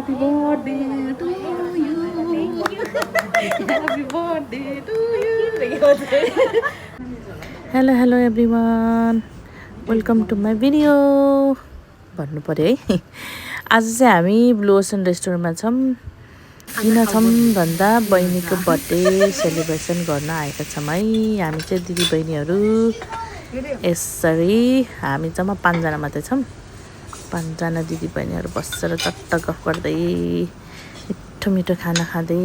Happy birthday to you. Happy birthday to you. Hello everyone. Welcome to my video. भन्नु पर्यो है। आज चाहिँ हामी ब्लू ओसन रेस्टुरेन्टमा छौं। किन छौं भन्दा बहिनीको बर्थडे सेलिब्रेसन गर्न आएका छौं है। हामी चाहिँ दिदी बहिनीहरु यसरी हामी जम्मा 5 जना मात्रै छौं। 5 जना दिदी बहिनीहरु बसेर चट्ट गफ गर्दै मिठो मिठो खाना खाँदै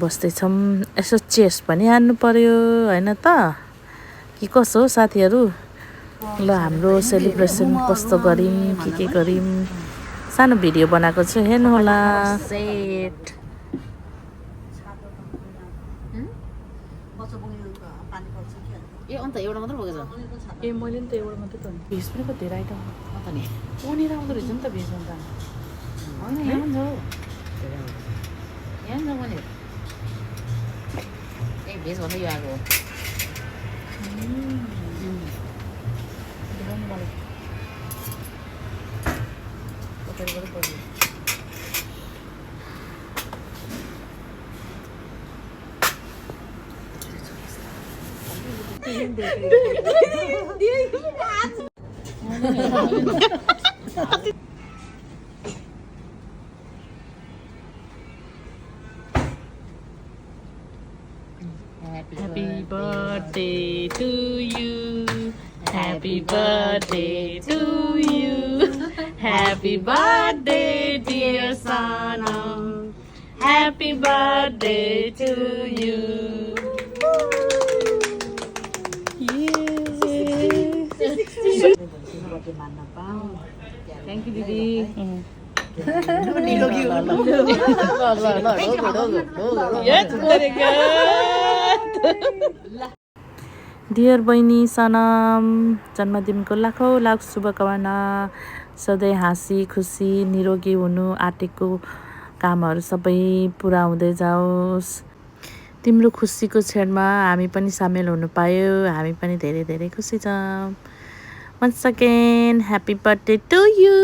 बस्दै छौं। यसो चेस पनि हान्नु पर्यो हैन त? के कसो हो साथीहरु? ल हाम्रो सेलिब्रेसन कस्तो गरिम के गरिम सानो भिडियो बनाएको छु हेर्नु होला। सेट ए अन्त एउटा मात्र बोकेछ ए मैले नि त एउटा मात्रै त भेज पनि कति धेरै आइटम अन्त नि ओनेर आउँदो रहेछ नि त भेज भन्दा हैन यहाँ जाऊ यहाँ जाऊ भने ए भेज भन्दा यो आएको हो देखाउनु मलाई कतैबाट पर्यो Happy birthday to you. Happy birthday to you. Happy birthday, dear Sanam. Happy birthday to you. Thank you, Didi. Yes, very good. Dear बहिनी सनम, जन्मदिनको लाखौं लाख शुभकामना। सधैँ हाँसी खुसी निरोगी हुनु आँटेको कामहरू सबै पुरा हुँदै जाओस्। तिम्रो खुसीको क्षणमा हामी पनि सामेल हुन पायो। हामी पनि धेरै धेरै खुसी छौं। Once again, happy birthday to you.